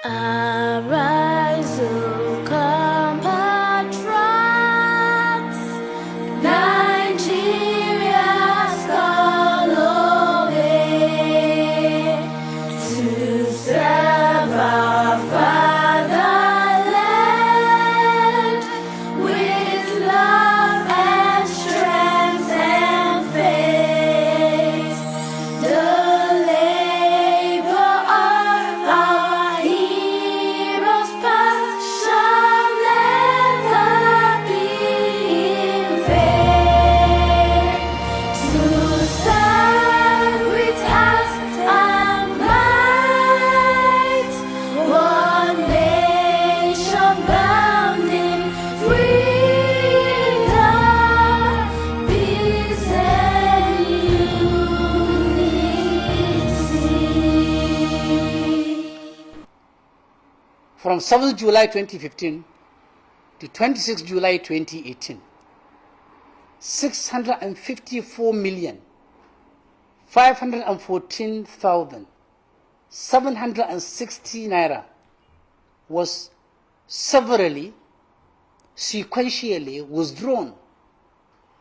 Arise, O compatriots, Nigeria's call obey, to serve our fatherland with love and strength and faith. The labor of our heroes past shall never be in vain. To serve without our might, one nation bound in freedom, peace and unity. From 7th July 2015 to 26th July 2018, 654,514,760 naira was severally, sequentially withdrawn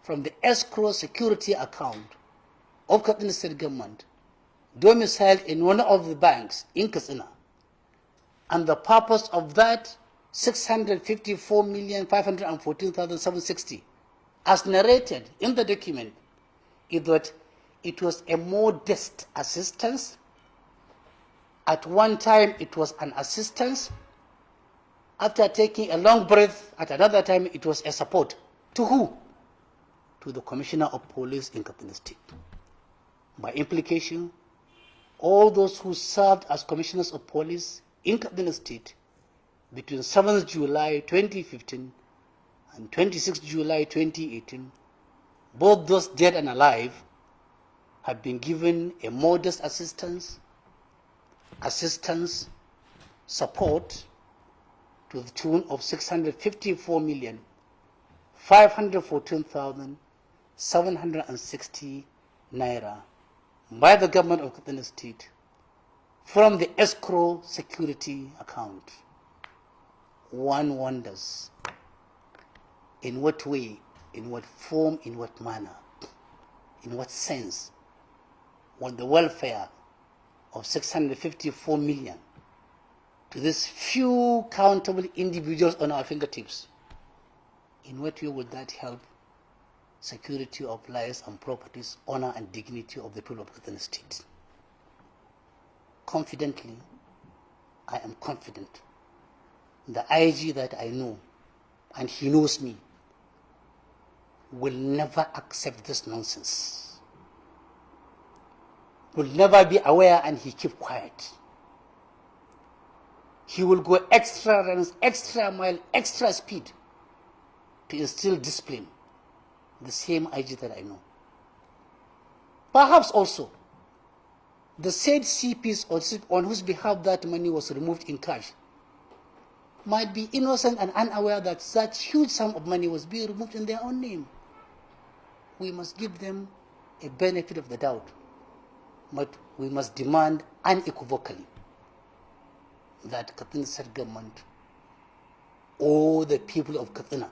from the escrow security account of Katsina State Government, domiciled in one of the banks in Katsina. And the purpose of that 654,514,760, as narrated in the document, is that it was a modest assistance. At one time, it was an assistance. After taking a long breath, at another time, it was a support. To who? To the Commissioner of Police in Katsina State. By implication, all those who served as Commissioners of Police in Katsina State between 7th July 2015 and 26th July 2018, both those dead and alive, have been given a modest assistance, support to the tune of 654,514,760 naira by the government of Katsina State from the escrow security account. One wonders, in what way, in what form, in what manner, in what sense, was the welfare of 654 million to these few countable individuals on our fingertips, in what way would that help security of lives and properties, honor and dignity of the people of Katsina State? Confidently, I am confident, the IG that I know, and he knows me, will never accept this nonsense, will never be aware, and he keep quiet. He will go extra runs, extra mile, extra speed to instill discipline, the same IG that I know. Perhaps also, the said CPs on whose behalf that money was removed in cash might be innocent and unaware that such huge sum of money was being removed in their own name. We must give them a benefit of the doubt, but we must demand unequivocally that Katsina State Government, all the people of Katsina,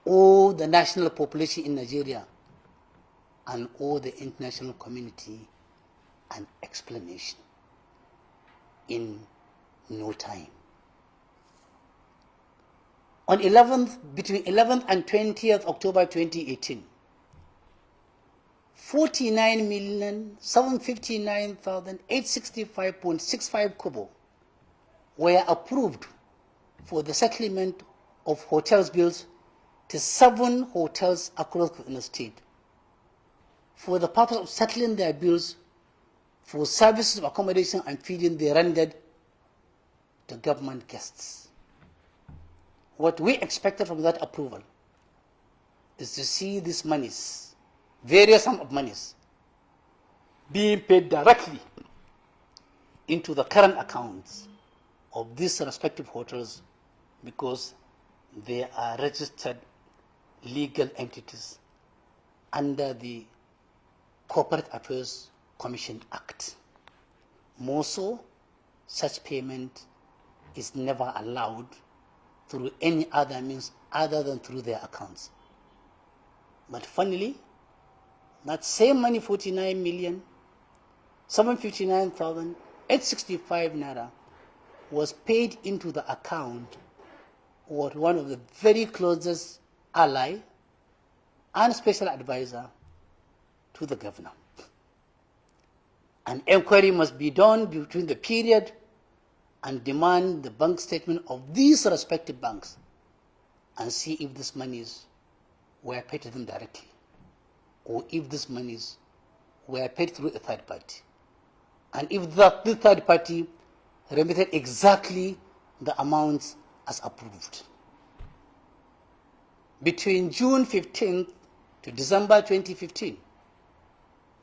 all the national population in Nigeria, and all the international community an explanation in no time. On between 11th and 20th October 2018, 49,759,865.65 kobo were approved for the settlement of hotels bills to 7 hotels across the state for the purpose of settling their bills for services of accommodation and feeding they rendered to government guests. What we expected from that approval is to see these monies, various sum of monies, being paid directly into the current accounts of these respective hotels, because they are registered legal entities under the Corporate Affairs Commission Act. More so, such payment is never allowed through any other means other than through their accounts. But funnily, that same money, 49,759,865 naira, was paid into the account of one of the very closest ally and special advisor to the governor. An inquiry must be done between the period and demand the bank statement of these respective banks and see if these monies were paid to them directly or if these monies were paid through a third party. And if the third party remitted exactly the amounts as approved. Between June 15th to December 2015,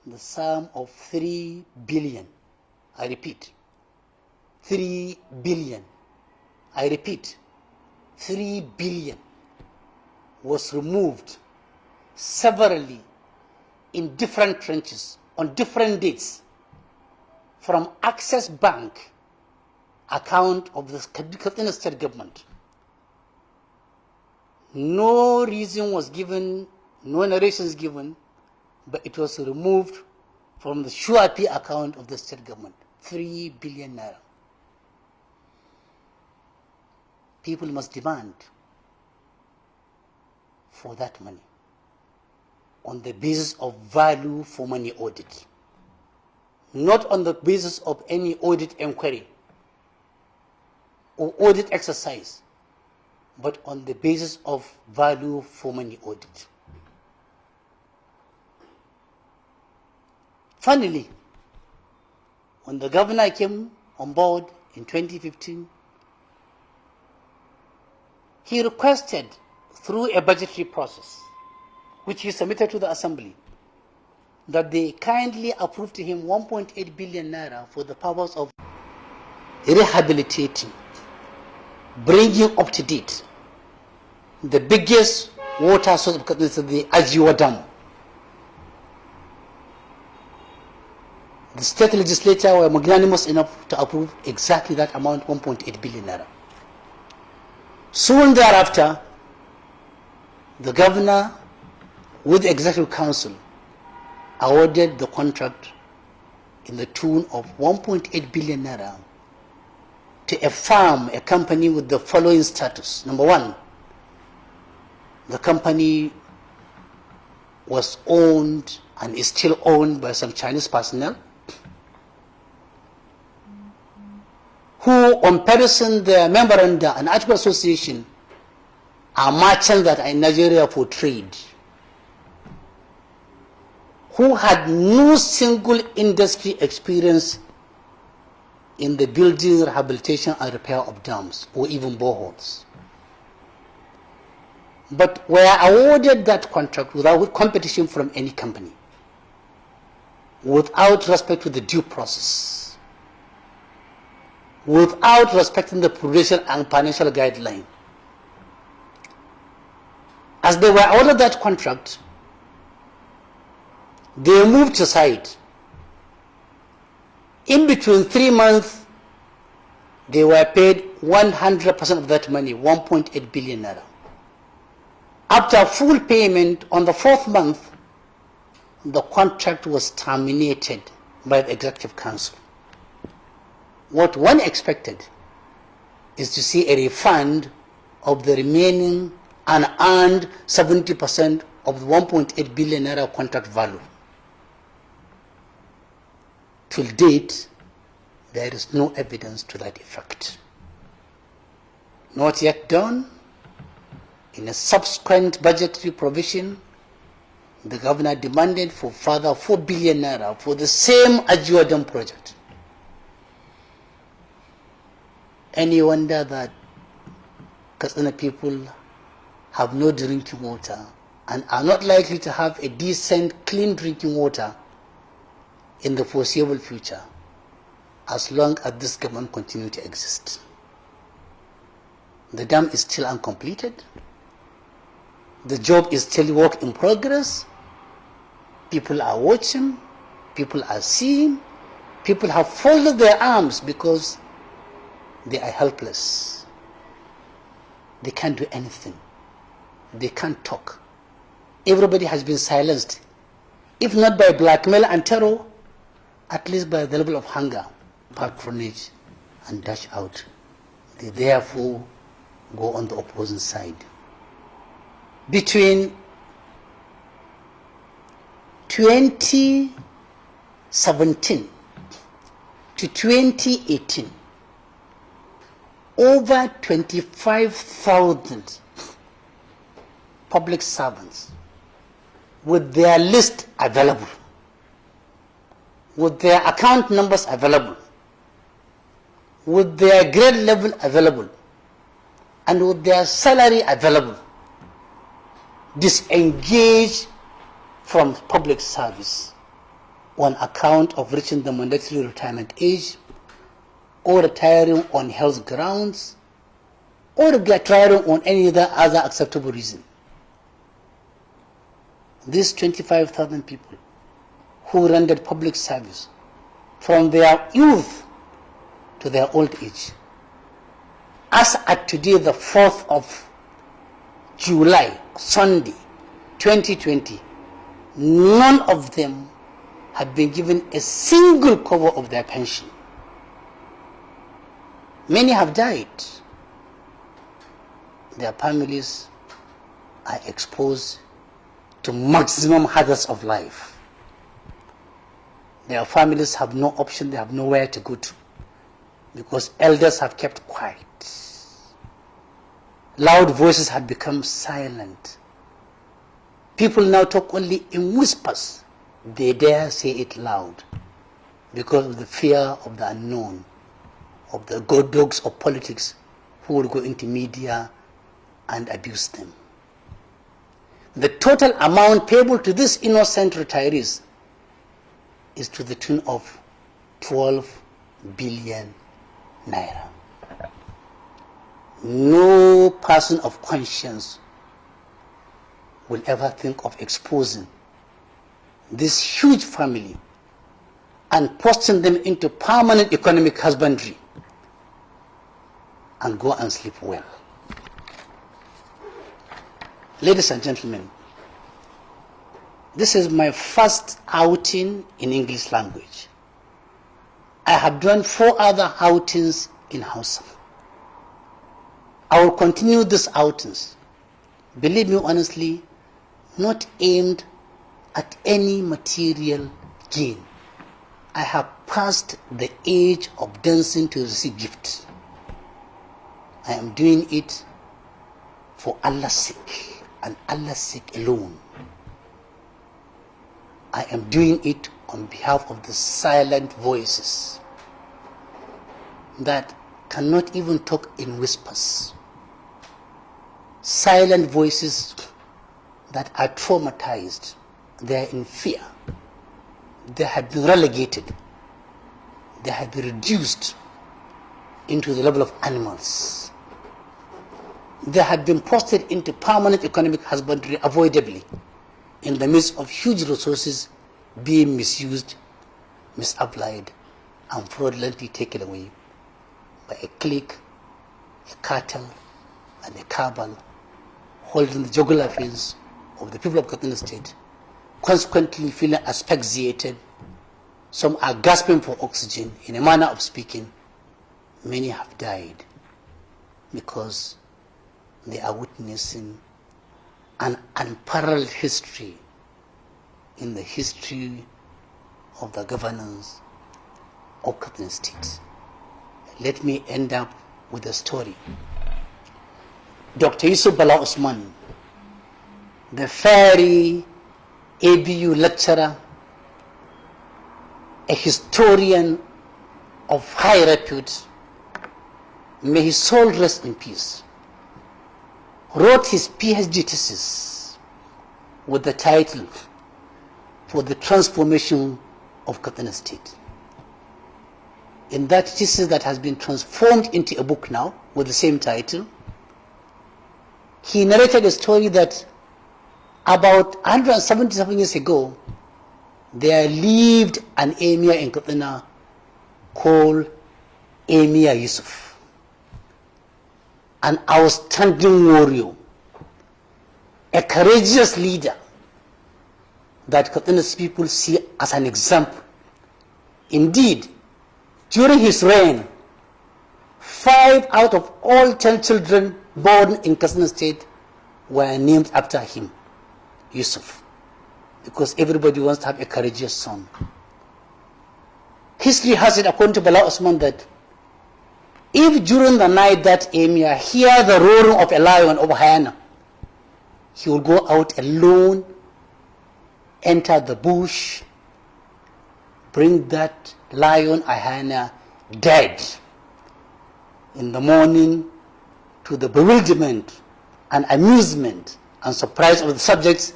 the sum of 3 billion, I repeat, 3 billion, I repeat, 3 billion was removed severally in different tranches on different dates from Access Bank account of the Kaduna State government. No reason was given, no narrations given, but it was removed from the SURP account of the state government. 3 billion naira. People must demand for that money on the basis of value for money audit, not on the basis of any audit inquiry or audit exercise, but on the basis of value for money audit. Finally, when the governor came on board in 2015, he requested through a budgetary process, which he submitted to the assembly, that they kindly approve to him 1.8 billion naira for the purpose of rehabilitating, bringing up to date the biggest water source of Kaduna, the Ajiwa Dam. The state legislature were magnanimous enough to approve exactly that amount, 1.8 billion naira. Soon thereafter, the governor with the executive council awarded the contract in the tune of 1.8 billion naira to a firm, a company with the following status. Number one, the company was owned and is still owned by some Chinese personnel who, on person their memoranda and article association, are merchants that are in Nigeria for trade, who had no single industry experience in the building, rehabilitation, and repair of dams or even boreholes, but were awarded that contract without competition from any company, without respect to the due process, without respecting the prudential and financial guideline. As they were awarded that contract, they moved aside. In between 3 months, they were paid 100% of that money, 1.8 billion naira. After full payment on the 4th month, the contract was terminated by the Executive Council. What one expected is to see a refund of the remaining unearned 70% of the 1.8 billion naira contract value. Till date, there is no evidence to that effect. Not yet done. In a subsequent budgetary provision, the governor demanded for further 4 billion naira for the same Ajiwa Dam project. Any wonder that Katsina people have no drinking water and are not likely to have a decent, clean drinking water in the foreseeable future, as long as this government continues to exist. The dam is still uncompleted. The job is still work in progress. People are watching. People are seeing. People have folded their arms because They are helpless. They can't do anything. They can't talk. Everybody has been silenced, if not by blackmail and terror, at least by the level of hunger, patronage, and dash out. They therefore go on the opposing side. Between 2017 to 2018, over 25,000 public servants with their list available, with their account numbers available, with their grade level available, and with their salary available, disengage from public service on account of reaching the mandatory retirement age, or retiring on health grounds, or retiring on any other acceptable reason. These 25,000 people who rendered public service from their youth to their old age, as at today, the 4th of July, Sunday, 2020, none of them have been given a single kobo of their pension. Many have died. Their families are exposed to maximum hazards of life. Their families have no option, they have nowhere to go to, because elders have kept quiet. Loud voices have become silent. People now talk only in whispers. They dare say it loud because of the fear of the unknown, of the god dogs of politics who will go into media and abuse them. The total amount payable to these innocent retirees is to the tune of 12 billion naira. No person of conscience will ever think of exposing this huge family and posting them into permanent economic husbandry and go and sleep well. Ladies and gentlemen, this is my first outing in English language. I have done 4 other outings in Hausa. I will continue these outings, believe me honestly, not aimed at any material gain. I have passed the age of dancing to receive gifts. I am doing it for Allah's sake and Allah's sake alone. I am doing it on behalf of the silent voices that cannot even talk in whispers. Silent voices that are traumatized. They are in fear. They have been relegated. They have been reduced into the level of animals. They have been posted into permanent economic husbandry avoidably in the midst of huge resources being misused, misapplied, and fraudulently taken away by a clique, a cartel, and a cabal holding the jugular veins of the people of Kudaden State, consequently feeling asphyxiated. Some are gasping for oxygen. In a manner of speaking, many have died because they are witnessing an unparalleled history in the history of the governance of Kudaden State. Let me end up with a story. Dr. Yusuf Bala Usman, the fiery ABU lecturer, a historian of high repute, may his soul rest in peace, wrote his PhD thesis with the title For the Transformation of Kudaden State. In that thesis that has been transformed into a book now with the same title, he narrated a story that about 177 years ago, there lived an emir in Kudaden called Emir Yusuf. an outstanding warrior, a courageous leader that Katsina's people see as an example. Indeed, during his reign, 5 out of all 10 children born in Katsina State were named after him, Yusuf, because everybody wants to have a courageous son. History has it, according to Bala Osman, that if during the night that emir hear the roaring of a lion over hyena, he will go out alone, enter the bush, bring that lion or hyena dead. In the morning, to the bewilderment and amusement and surprise of the subjects,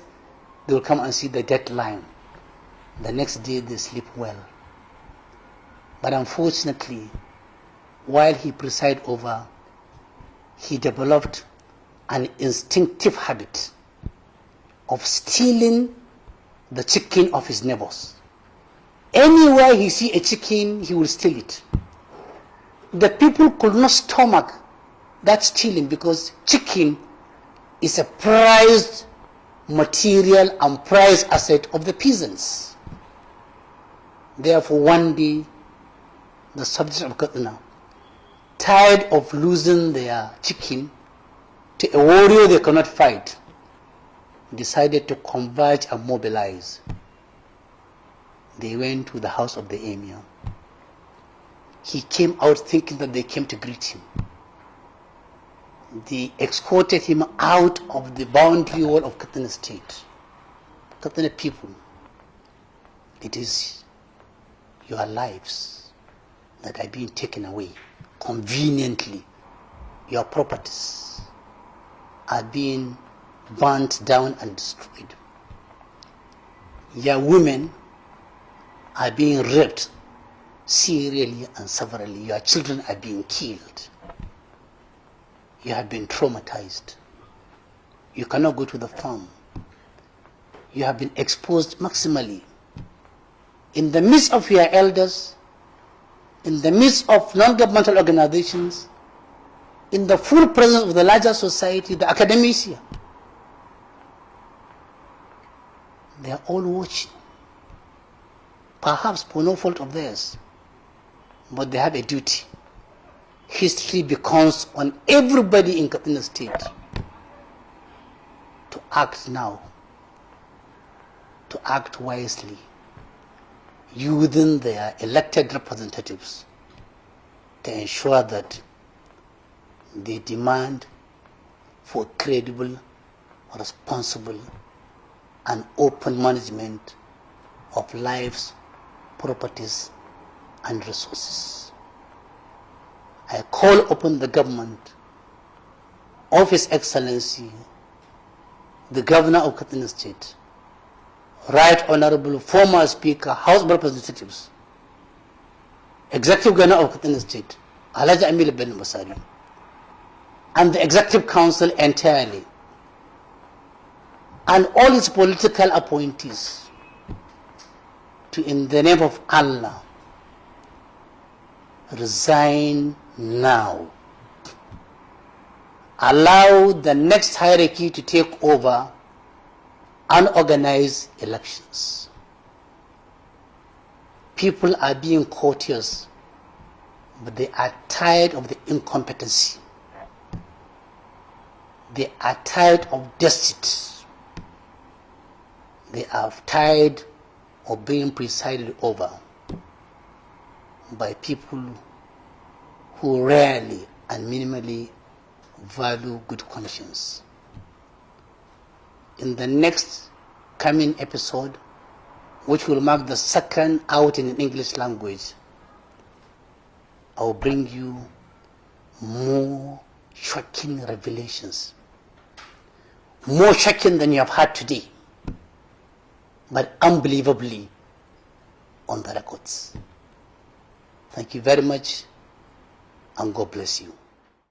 they will come and see the dead lion. The next day they sleep well. But unfortunately, while he presided over, he developed an instinctive habit of stealing the chicken of his neighbors. Anywhere he see a chicken, he will steal it. The people could not stomach that stealing because chicken is a prized material and prized asset of the peasants. Therefore, one day, the subjects of Katsina, tired of losing their chicken to a warrior they cannot fight, decided to converge and mobilize. They went to the house of the emir. He came out thinking that they came to greet him. They escorted him out of the boundary wall of Katsina State. Katsina people, it is your lives that are being taken away conveniently. Your properties are being burnt down and destroyed. Your women are being raped serially and severally. Your children are being killed. You have been traumatized. You cannot go to the farm. You have been exposed maximally. In the midst of your elders, in the midst of non-governmental organizations, in the full presence of the larger society, the academia, they are all watching. Perhaps for no fault of theirs, but they have a duty. History becomes on everybody in Katsina State to act now, to act wisely, using their elected representatives to ensure that they demand for credible, responsible, and open management of lives, properties, and resources. I call upon the government of His Excellency, the Governor of Katsina State, Right Honorable former Speaker, House of Representatives, Executive Governor of Katsina State, Alhaji Amil Ben Masari, and the Executive Council entirely, and all its political appointees, to, in the name of Allah, resign now. Allow the next hierarchy to take over and organize elections. People are being courteous, but they are tired of the incompetency. They are tired of deceit. They are tired of being presided over by people who rarely and minimally value good conscience. In the next coming episode, which will mark the second out in English language, I will bring you more shocking revelations, more shocking than you have had today, but unbelievably on the records. Thank you very much, and God bless you.